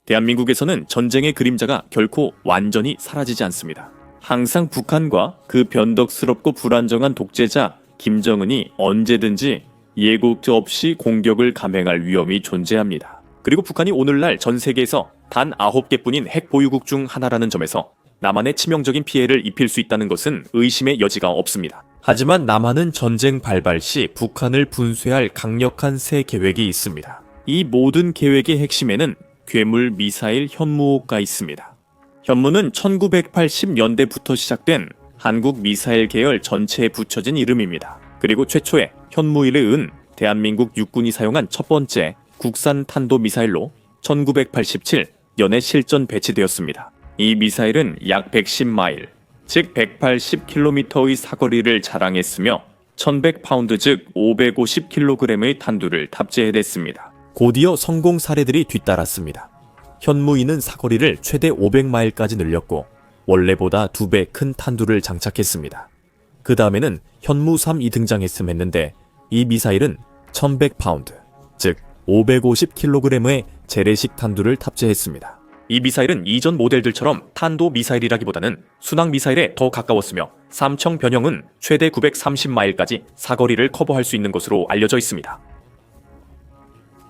대한민국에서는 전쟁의 그림자가 결코 완전히 사라지지 않습니다. 항상 북한과 그 변덕스럽고 불안정한 독재자 김정은이 언제든지 예고도 없이 공격을 감행할 위험이 존재합니다. 그리고 북한이 오늘날 전 세계에서 단 9개뿐인 핵 보유국 중 하나라는 점에서 남한에 치명적인 피해를 입힐 수 있다는 것은 의심의 여지가 없습니다. 하지만 남한은 전쟁 발발 시 북한을 분쇄할 강력한 새 계획이 있습니다. 이 모든 계획의 핵심에는 괴물 미사일 현무호가 있습니다. 현무는 1980년대부터 시작된 한국 미사일 계열 전체에 붙여진 이름입니다. 그리고 최초의 현무일에 은 대한민국 육군이 사용한 첫 번째 국산 탄도미사일로 1987년에 실전 배치되었습니다. 이 미사일은 약 110마일, 즉 180km의 사거리를 자랑했으며 1100파운드 즉 550kg의 탄두를 탑재해냈습니다. 곧이어 성공 사례들이 뒤따랐습니다. 현무이는 사거리를 최대 500마일까지 늘렸고 원래보다 2배 큰 탄두를 장착했습니다. 그 다음에는 현무3이 등장했음했는데 이 미사일은 1100파운드, 즉 550kg의 재래식 탄두를 탑재했습니다. 이 미사일은 이전 모델들처럼 탄도 미사일이라기보다는 순항 미사일에 더 가까웠으며 삼청 변형은 최대 930마일까지 사거리를 커버할 수 있는 것으로 알려져 있습니다.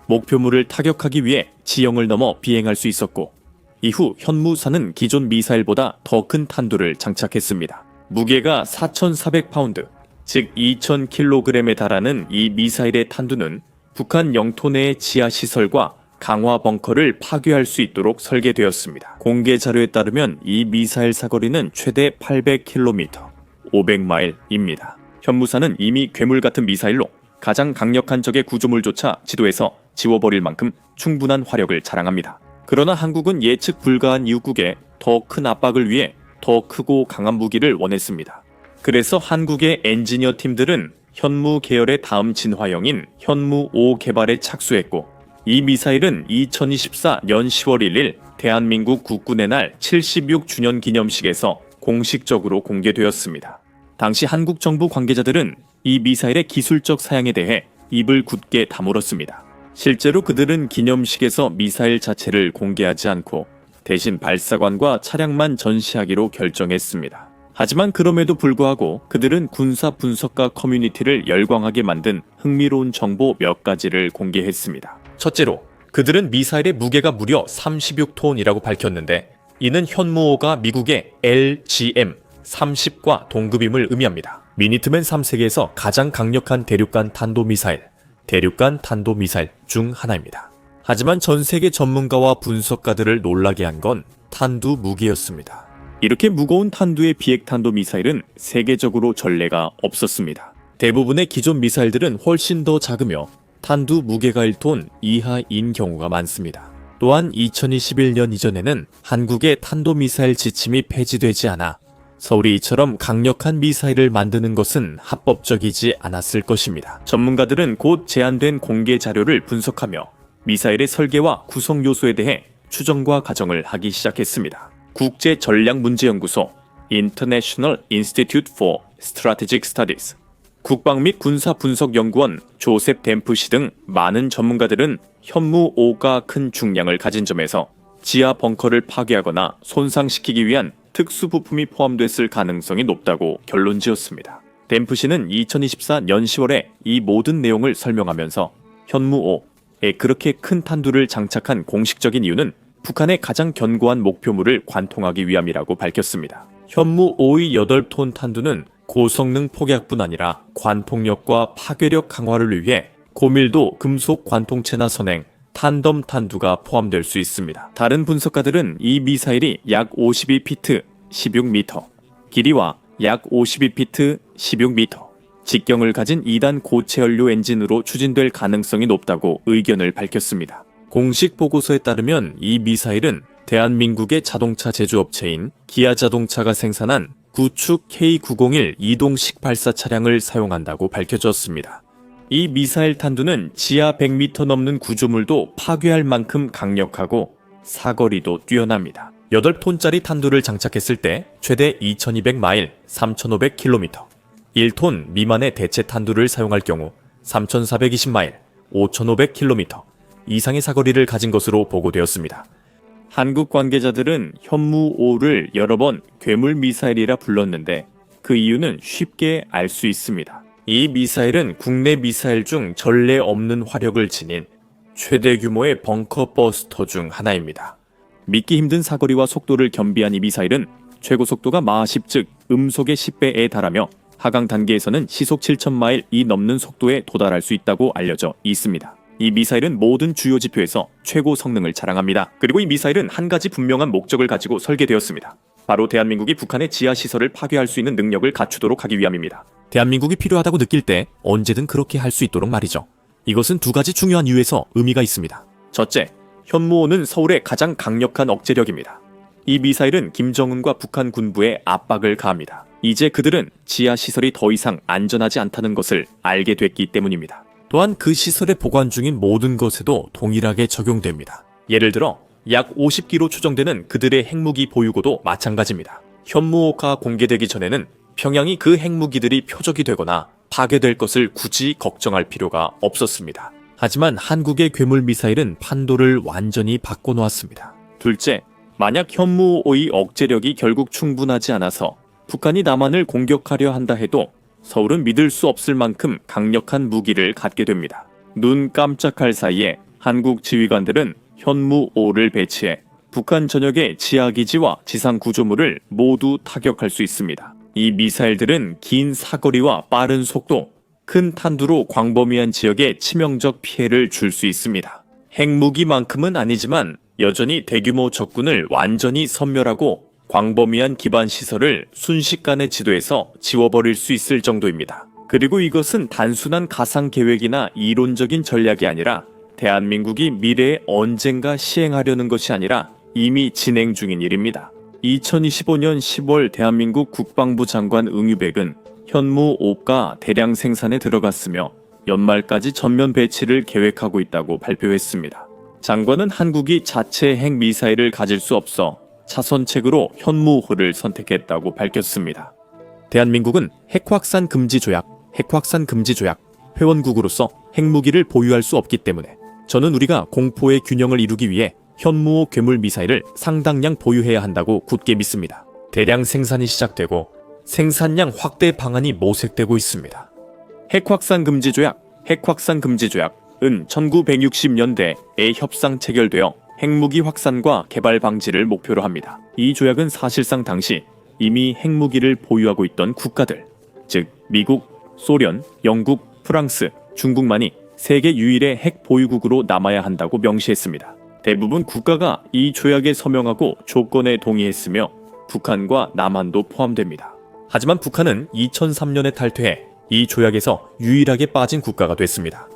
목표물을 타격하기 위해 지형을 넘어 비행할 수 있었고 이후 현무사는 기존 미사일보다 더 큰 탄두를 장착했습니다. 무게가 4,400파운드, 즉 2,000kg에 달하는 이 미사일의 탄두는 북한 영토 내의 지하시설과 강화 벙커를 파괴할 수 있도록 설계되었습니다. 공개 자료에 따르면 이 미사일 사거리는 최대 800km, 500마일입니다. 현무사는 이미 괴물 같은 미사일로 가장 강력한 적의 구조물조차 지도에서 지워버릴 만큼 충분한 화력을 자랑합니다. 그러나 한국은 예측 불가한 이웃국에 더 큰 압박을 위해 더 크고 강한 무기를 원했습니다. 그래서 한국의 엔지니어 팀들은 현무 계열의 다음 진화형인 현무5 개발에 착수했고 이 미사일은 2024년 10월 1일 대한민국 국군의 날 76주년 기념식에서 공식적으로 공개되었습니다. 당시 한국 정부 관계자들은 이 미사일의 기술적 사양에 대해 입을 굳게 다물었습니다. 실제로 그들은 기념식에서 미사일 자체를 공개하지 않고 대신 발사관과 차량만 전시하기로 결정했습니다. 하지만 그럼에도 불구하고 그들은 군사 분석가 커뮤니티를 열광하게 만든 흥미로운 정보 몇 가지를 공개했습니다. 첫째로, 그들은 미사일의 무게가 무려 36톤이라고 밝혔는데 이는 현무호가 미국의 LGM-30과 동급임을 의미합니다. 미니트맨 3세계에서 가장 강력한 대륙간 탄도미사일, 대륙간 탄도미사일 중 하나입니다. 하지만 전 세계 전문가와 분석가들을 놀라게 한 건 탄두 무게였습니다. 이렇게 무거운 탄두의 비핵 탄도미사일은 세계적으로 전례가 없었습니다. 대부분의 기존 미사일들은 훨씬 더 작으며 탄두 무게가 1톤 이하인 경우가 많습니다. 또한 2021년 이전에는 한국의 탄도미사일 지침이 폐지되지 않아 서울이 이처럼 강력한 미사일을 만드는 것은 합법적이지 않았을 것입니다. 전문가들은 곧 제한된 공개 자료를 분석하며 미사일의 설계와 구성 요소에 대해 추정과 가정을 하기 시작했습니다. 국제전략문제연구소 International Institute for Strategic Studies, 국방 및 군사분석연구원 조셉 댐프시 등 많은 전문가들은 현무5가 큰 중량을 가진 점에서 지하 벙커를 파괴하거나 손상시키기 위한 특수 부품이 포함됐을 가능성이 높다고 결론지었습니다. 댐프시는 2024년 10월에 이 모든 내용을 설명하면서 현무5에 그렇게 큰 탄두를 장착한 공식적인 이유는 북한의 가장 견고한 목표물을 관통하기 위함이라고 밝혔습니다. 현무5의 8톤 탄두는 고성능 폭약뿐 아니라 관통력과 파괴력 강화를 위해 고밀도 금속 관통체나 선행, 탄덤 탄두가 포함될 수 있습니다. 다른 분석가들은 이 미사일이 약 52피트 16m, 길이와 약 52피트 16m, 직경을 가진 2단 고체 연료 엔진으로 추진될 가능성이 높다고 의견을 밝혔습니다. 공식 보고서에 따르면 이 미사일은 대한민국의 자동차 제조업체인 기아자동차가 생산한 구축 K901 이동식 발사 차량을 사용한다고 밝혀졌습니다. 이 미사일 탄두는 지하 100m 넘는 구조물도 파괴할 만큼 강력하고 사거리도 뛰어납니다. 8톤짜리 탄두를 장착했을 때 최대 2200마일, 3500km, 1톤 미만의 대체 탄두를 사용할 경우 3420마일, 5500km 이상의 사거리를 가진 것으로 보고되었습니다. 한국 관계자들은 현무5를 여러 번 괴물 미사일이라 불렀는데 그 이유는 쉽게 알 수 있습니다. 이 미사일은 국내 미사일 중 전례 없는 화력을 지닌 최대 규모의 벙커 버스터 중 하나입니다. 믿기 힘든 사거리와 속도를 겸비한 이 미사일은 최고 속도가 마하 10, 즉 음속의 10배에 달하며 하강 단계에서는 시속 7,000마일이 넘는 속도에 도달할 수 있다고 알려져 있습니다. 이 미사일은 모든 주요 지표에서 최고 성능을 자랑합니다. 그리고 이 미사일은 한 가지 분명한 목적을 가지고 설계되었습니다. 바로 대한민국이 북한의 지하시설을 파괴할 수 있는 능력을 갖추도록 하기 위함입니다. 대한민국이 필요하다고 느낄 때 언제든 그렇게 할 수 있도록 말이죠. 이것은 두 가지 중요한 이유에서 의미가 있습니다. 첫째, 현무5는 서울의 가장 강력한 억제력입니다. 이 미사일은 김정은과 북한 군부에 압박을 가합니다. 이제 그들은 지하시설이 더 이상 안전하지 않다는 것을 알게 됐기 때문입니다. 또한 그 시설에 보관 중인 모든 것에도 동일하게 적용됩니다. 예를 들어 약 50기로 추정되는 그들의 핵무기 보유고도 마찬가지입니다. 현무5가 공개되기 전에는 평양이 그 핵무기들이 표적이 되거나 파괴될 것을 굳이 걱정할 필요가 없었습니다. 하지만 한국의 괴물 미사일은 판도를 완전히 바꿔놓았습니다. 둘째, 만약 현무5의 억제력이 결국 충분하지 않아서 북한이 남한을 공격하려 한다 해도 서울은 믿을 수 없을 만큼 강력한 무기를 갖게 됩니다. 눈 깜짝할 사이에 한국 지휘관들은 현무5를 배치해 북한 전역의 지하기지와 지상 구조물을 모두 타격할 수 있습니다. 이 미사일들은 긴 사거리와 빠른 속도, 큰 탄두로 광범위한 지역에 치명적 피해를 줄 수 있습니다. 핵무기만큼은 아니지만 여전히 대규모 적군을 완전히 섬멸하고 광범위한 기반 시설을 순식간에 지도에서 지워버릴 수 있을 정도입니다. 그리고 이것은 단순한 가상 계획이나 이론적인 전략이 아니라 대한민국이 미래에 언젠가 시행하려는 것이 아니라 이미 진행 중인 일입니다. 2025년 10월 대한민국 국방부 장관 응유백은 현무5가 대량 생산에 들어갔으며 연말까지 전면 배치를 계획하고 있다고 발표했습니다. 장관은 한국이 자체 핵미사일을 가질 수 없어 차선책으로 현무5를 선택했다고 밝혔습니다. 대한민국은 핵확산 금지 조약 회원국으로서 핵무기를 보유할 수 없기 때문에 저는 우리가 공포의 균형을 이루기 위해 현무5 괴물 미사일을 상당량 보유해야 한다고 굳게 믿습니다. 대량 생산이 시작되고 생산량 확대 방안이 모색되고 있습니다. 핵확산 금지 조약은 1960년대에 협상 체결되어 핵무기 확산과 개발 방지를 목표로 합니다. 이 조약은 사실상 당시 이미 핵무기를 보유하고 있던 국가들, 즉 미국, 소련, 영국, 프랑스, 중국만이 세계 유일의 핵 보유국으로 남아야 한다고 명시했습니다. 대부분 국가가 이 조약에 서명하고 조건에 동의했으며 북한과 남한도 포함됩니다. 하지만 북한은 2003년에 탈퇴해 이 조약에서 유일하게 빠진 국가가 됐습니다.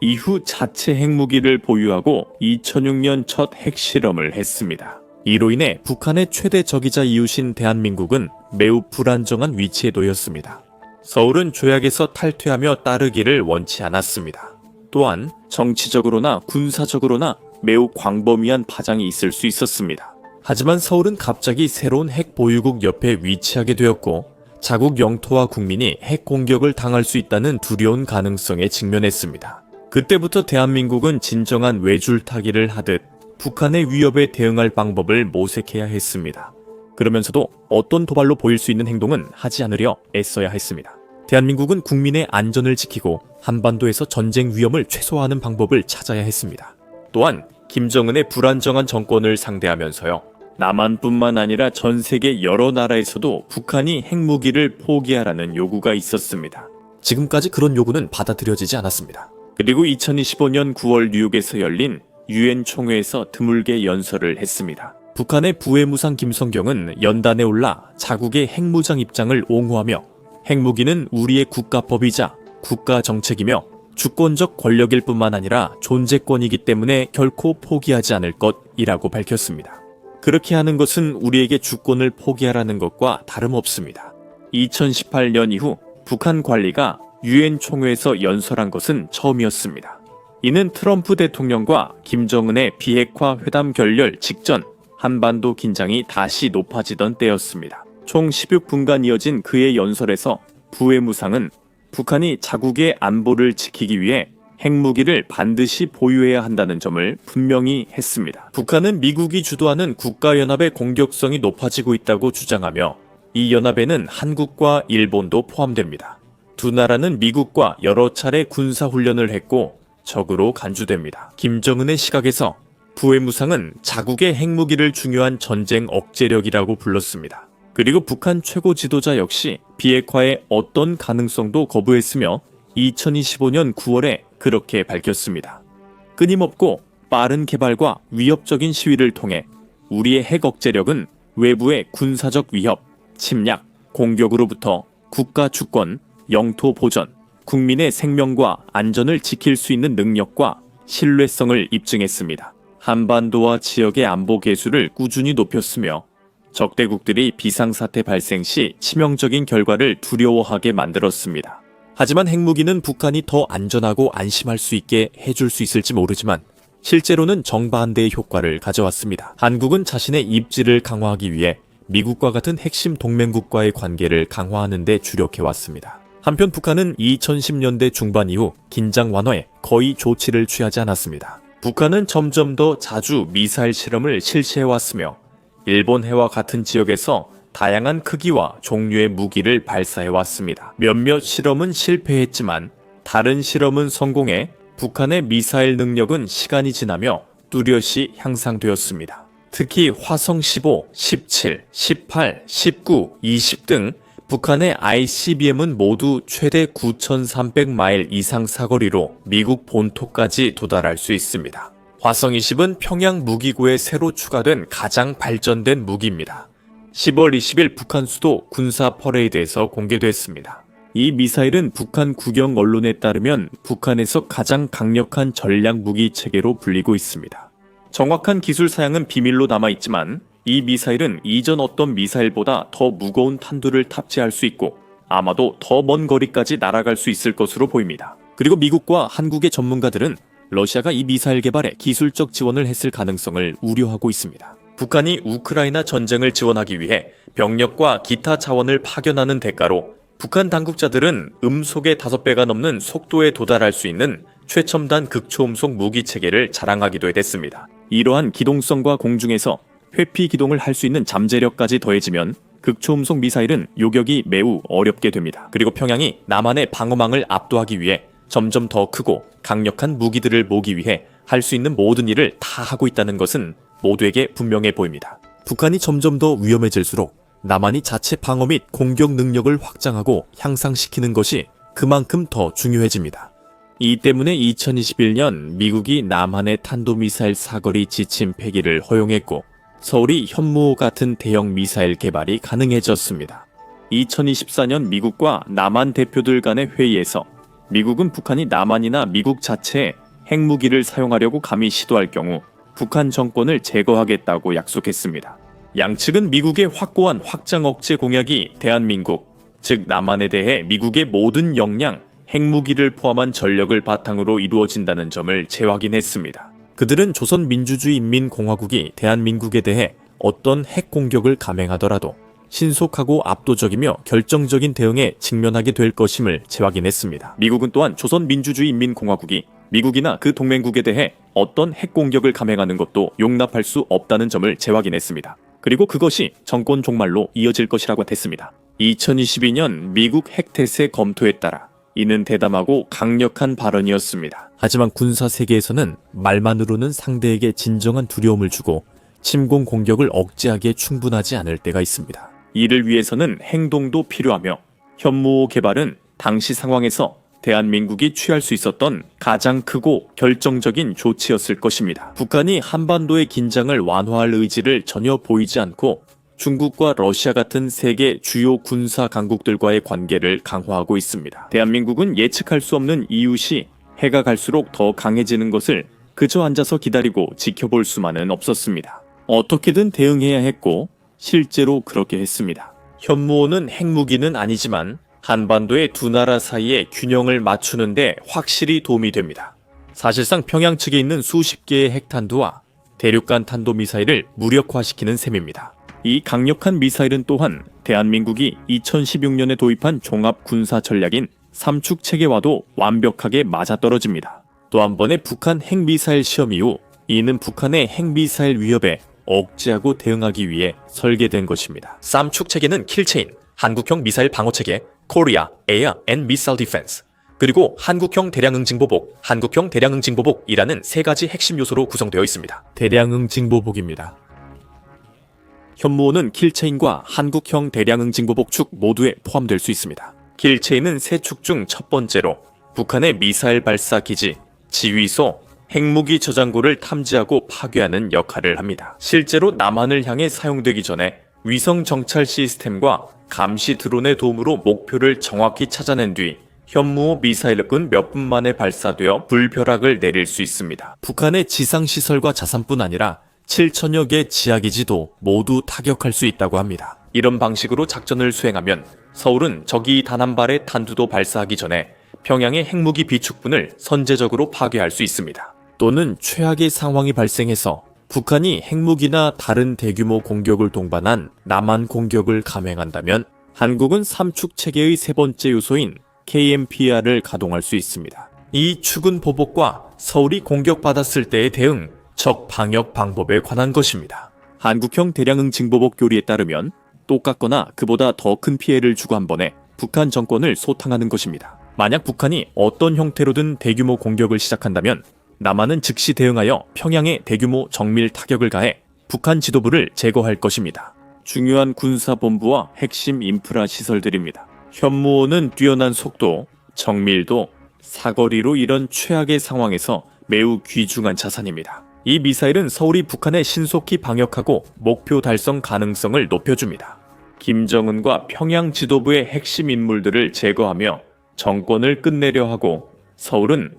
이후 자체 핵무기를 보유하고 2006년 첫 핵실험을 했습니다. 이로 인해 북한의 최대 적이자 이웃인 대한민국은 매우 불안정한 위치에 놓였습니다. 서울은 조약에서 탈퇴하며 따르기를 원치 않았습니다. 또한 정치적으로나 군사적으로나 매우 광범위한 파장이 있을 수 있었습니다. 하지만 서울은 갑자기 새로운 핵 보유국 옆에 위치하게 되었고 자국 영토와 국민이 핵 공격을 당할 수 있다는 두려운 가능성에 직면했습니다. 그때부터 대한민국은 진정한 외줄타기를 하듯 북한의 위협에 대응할 방법을 모색해야 했습니다. 그러면서도 어떤 도발로 보일 수 있는 행동은 하지 않으려 애써야 했습니다. 대한민국은 국민의 안전을 지키고 한반도에서 전쟁 위험을 최소화하는 방법을 찾아야 했습니다. 또한 김정은의 불안정한 정권을 상대하면서요. 남한뿐만 아니라 전 세계 여러 나라에서도 북한이 핵무기를 포기하라는 요구가 있었습니다. 지금까지 그런 요구는 받아들여지지 않았습니다. 그리고 2025년 9월 뉴욕에서 열린 유엔 총회에서 드물게 연설을 했습니다. 북한의 부회무상 김성경은 연단에 올라 자국의 핵무장 입장을 옹호하며 핵무기는 우리의 국가법이자 국가정책이며 주권적 권력일 뿐만 아니라 존재권이기 때문에 결코 포기하지 않을 것이라고 밝혔습니다. 그렇게 하는 것은 우리에게 주권을 포기하라는 것과 다름없습니다. 2018년 이후 북한 관리가 유엔 총회에서 연설한 것은 처음이었습니다. 이는 트럼프 대통령과 김정은의 비핵화 회담 결렬 직전 한반도 긴장이 다시 높아지던 때였습니다. 총 16분간 이어진 그의 연설에서 부회무상은 북한이 자국의 안보를 지키기 위해 핵무기를 반드시 보유해야 한다는 점을 분명히 했습니다. 북한은 미국이 주도하는 국가연합의 공격성이 높아지고 있다고 주장하며 이 연합에는 한국과 일본도 포함됩니다. 두 나라는 미국과 여러 차례 군사훈련을 했고 적으로 간주됩니다. 김정은의 시각에서 부해무상은 자국의 핵무기를 중요한 전쟁 억제력이라고 불렀습니다. 그리고 북한 최고 지도자 역시 비핵화의 어떤 가능성도 거부했으며 2025년 9월에 그렇게 밝혔습니다. 끊임없고 빠른 개발과 위협적인 시위를 통해 우리의 핵 억제력은 외부의 군사적 위협, 침략, 공격으로부터 국가 주권, 영토 보전, 국민의 생명과 안전을 지킬 수 있는 능력과 신뢰성을 입증했습니다. 한반도와 지역의 안보 계수를 꾸준히 높였으며 적대국들이 비상사태 발생 시 치명적인 결과를 두려워하게 만들었습니다. 하지만 핵무기는 북한이 더 안전하고 안심할 수 있게 해줄 수 있을지 모르지만 실제로는 정반대의 효과를 가져왔습니다. 한국은 자신의 입지를 강화하기 위해 미국과 같은 핵심 동맹국과의 관계를 강화하는 데 주력해왔습니다. 한편 북한은 2010년대 중반 이후 긴장 완화에 거의 조치를 취하지 않았습니다. 북한은 점점 더 자주 미사일 실험을 실시해왔으며 일본 해와 같은 지역에서 다양한 크기와 종류의 무기를 발사해왔습니다. 몇몇 실험은 실패했지만 다른 실험은 성공해 북한의 미사일 능력은 시간이 지나며 뚜렷이 향상되었습니다. 특히 화성 15, 17, 18, 19, 20 등 북한의 ICBM은 모두 최대 9,300마일 이상 사거리로 미국 본토까지 도달할 수 있습니다. 화성 20은 평양 무기고에 새로 추가된 가장 발전된 무기입니다. 10월 20일 북한 수도 군사 퍼레이드에서 공개됐습니다. 이 미사일은 북한 국영 언론에 따르면 북한에서 가장 강력한 전략 무기 체계로 불리고 있습니다. 정확한 기술 사양은 비밀로 남아있지만 이 미사일은 이전 어떤 미사일보다 더 무거운 탄두를 탑재할 수 있고 아마도 더 먼 거리까지 날아갈 수 있을 것으로 보입니다. 그리고 미국과 한국의 전문가들은 러시아가 이 미사일 개발에 기술적 지원을 했을 가능성을 우려하고 있습니다. 북한이 우크라이나 전쟁을 지원하기 위해 병력과 기타 자원을 파견하는 대가로 북한 당국자들은 음속의 5배가 넘는 속도에 도달할 수 있는 최첨단 극초음속 무기 체계를 자랑하기도 했습니다. 이러한 기동성과 공중에서 회피 기동을 할 수 있는 잠재력까지 더해지면 극초음속 미사일은 요격이 매우 어렵게 됩니다. 그리고 평양이 남한의 방어망을 압도하기 위해 점점 더 크고 강력한 무기들을 모기 위해 할 수 있는 모든 일을 다 하고 있다는 것은 모두에게 분명해 보입니다. 북한이 점점 더 위험해질수록 남한이 자체 방어 및 공격 능력을 확장하고 향상시키는 것이 그만큼 더 중요해집니다. 이 때문에 2021년 미국이 남한의 탄도미사일 사거리 지침 폐기를 허용했고 서울이 현무호 같은 대형 미사일 개발이 가능해졌습니다. 2024년 미국과 남한 대표들 간의 회의에서 미국은 북한이 남한이나 미국 자체에 핵무기를 사용하려고 감히 시도할 경우 북한 정권을 제거하겠다고 약속했습니다. 양측은 미국의 확고한 확장 억제 공약이 대한민국, 즉 남한에 대해 미국의 모든 역량, 핵무기를 포함한 전력을 바탕으로 이루어진다는 점을 재확인했습니다. 그들은 조선민주주의인민공화국이 대한민국에 대해 어떤 핵 공격을 감행하더라도 신속하고 압도적이며 결정적인 대응에 직면하게 될 것임을 재확인했습니다. 미국은 또한 조선민주주의인민공화국이 미국이나 그 동맹국에 대해 어떤 핵 공격을 감행하는 것도 용납할 수 없다는 점을 재확인했습니다. 그리고 그것이 정권 종말로 이어질 것이라고 했습니다. 2022년 미국 핵태세 검토에 따라 이는 대담하고 강력한 발언이었습니다. 하지만 군사 세계에서는 말만으로는 상대에게 진정한 두려움을 주고 침공 공격을 억제하기에 충분하지 않을 때가 있습니다. 이를 위해서는 행동도 필요하며 현무호 개발은 당시 상황에서 대한민국이 취할 수 있었던 가장 크고 결정적인 조치였을 것입니다. 북한이 한반도의 긴장을 완화할 의지를 전혀 보이지 않고 중국과 러시아 같은 세계 주요 군사 강국들과의 관계를 강화하고 있습니다. 대한민국은 예측할 수 없는 이웃이 해가 갈수록 더 강해지는 것을 그저 앉아서 기다리고 지켜볼 수만은 없었습니다. 어떻게든 대응해야 했고 실제로 그렇게 했습니다. 현무호는 핵무기는 아니지만 한반도의 두 나라 사이의 균형을 맞추는 데 확실히 도움이 됩니다. 사실상 평양 측에 있는 수십 개의 핵탄두와 대륙간 탄도미사일을 무력화시키는 셈입니다. 이 강력한 미사일은 또한 대한민국이 2016년에 도입한 종합군사 전략인 삼축 체계와도 완벽하게 맞아떨어집니다. 또 한 번의 북한 핵미사일 시험 이후 이는 북한의 핵미사일 위협에 억제하고 대응하기 위해 설계된 것입니다. 쌈축 체계는 킬체인, 한국형 미사일 방어 체계, 코리아 에어 앤 미사일 디펜스, 그리고 한국형 대량응징보복, 한국형 대량응징보복이라는 세 가지 핵심 요소로 구성되어 있습니다. 대량응징보복입니다. 현무호는 킬체인과 한국형 대량응징보복 축 모두에 포함될 수 있습니다. 킬체인은 세 축 중 첫 번째로 북한의 미사일 발사 기지, 지휘소, 핵무기 저장고를 탐지하고 파괴하는 역할을 합니다. 실제로 남한을 향해 사용되기 전에 위성 정찰 시스템과 감시 드론의 도움으로 목표를 정확히 찾아낸 뒤 현무호 미사일은 몇 분 만에 발사되어 불벼락을 내릴 수 있습니다. 북한의 지상시설과 자산뿐 아니라 7천여 개 지하기지도 모두 타격할 수 있다고 합니다. 이런 방식으로 작전을 수행하면 서울은 적이 단 한 발의 탄두도 발사하기 전에 평양의 핵무기 비축분을 선제적으로 파괴할 수 있습니다. 또는 최악의 상황이 발생해서 북한이 핵무기나 다른 대규모 공격을 동반한 남한 공격을 감행한다면 한국은 삼축 체계의 세 번째 요소인 KMPR을 가동할 수 있습니다. 이 축은 보복과 서울이 공격받았을 때의 대응, 적 방역 방법에 관한 것입니다. 한국형 대량응징보복 교리에 따르면 똑같거나 그보다 더 큰 피해를 주고 한 번에 북한 정권을 소탕하는 것입니다. 만약 북한이 어떤 형태로든 대규모 공격을 시작한다면 남한은 즉시 대응하여 평양에 대규모 정밀 타격을 가해 북한 지도부를 제거할 것입니다. 중요한 군사본부와 핵심 인프라 시설들입니다. 현무호는 뛰어난 속도, 정밀도, 사거리로 이런 최악의 상황에서 매우 귀중한 자산입니다. 이 미사일은 서울이 북한에 신속히 방역하고 목표 달성 가능성을 높여줍니다. 김정은과 평양 지도부의 핵심 인물들을 제거하며 정권을 끝내려 하고 서울은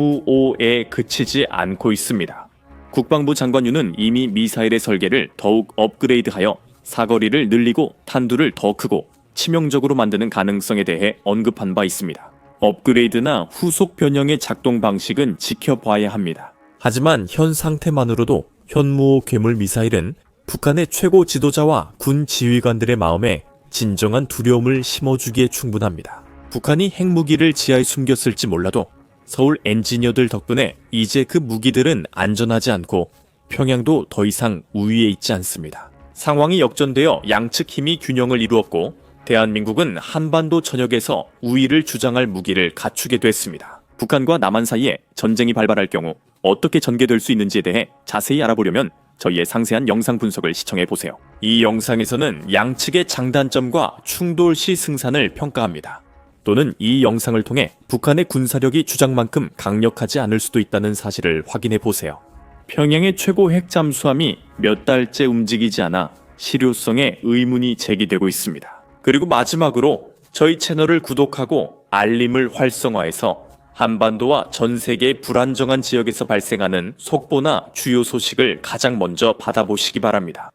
현무호에 그치지 않고 있습니다. 국방부 장관유는 이미 미사일의 설계를 더욱 업그레이드하여 사거리를 늘리고 탄두를 더 크고 치명적으로 만드는 가능성에 대해 언급한 바 있습니다. 업그레이드나 후속 변형의 작동 방식은 지켜봐야 합니다. 하지만 현 상태만으로도 현무호 괴물 미사일은 북한의 최고 지도자와 군 지휘관들의 마음에 진정한 두려움을 심어주기에 충분합니다. 북한이 핵무기를 지하에 숨겼을지 몰라도 서울 엔지니어들 덕분에 이제 그 무기들은 안전하지 않고 평양도 더 이상 우위에 있지 않습니다. 상황이 역전되어 양측 힘이 균형을 이루었고 대한민국은 한반도 전역에서 우위를 주장할 무기를 갖추게 됐습니다. 북한과 남한 사이에 전쟁이 발발할 경우 어떻게 전개될 수 있는지에 대해 자세히 알아보려면 저희의 상세한 영상 분석을 시청해보세요. 이 영상에서는 양측의 장단점과 충돌 시 승산을 평가합니다. 또는 이 영상을 통해 북한의 군사력이 주장만큼 강력하지 않을 수도 있다는 사실을 확인해보세요. 평양의 최고 핵 잠수함이 몇 달째 움직이지 않아 실효성에 의문이 제기되고 있습니다. 그리고 마지막으로 저희 채널을 구독하고 알림을 활성화해서 한반도와 전 세계의 불안정한 지역에서 발생하는 속보나 주요 소식을 가장 먼저 받아보시기 바랍니다.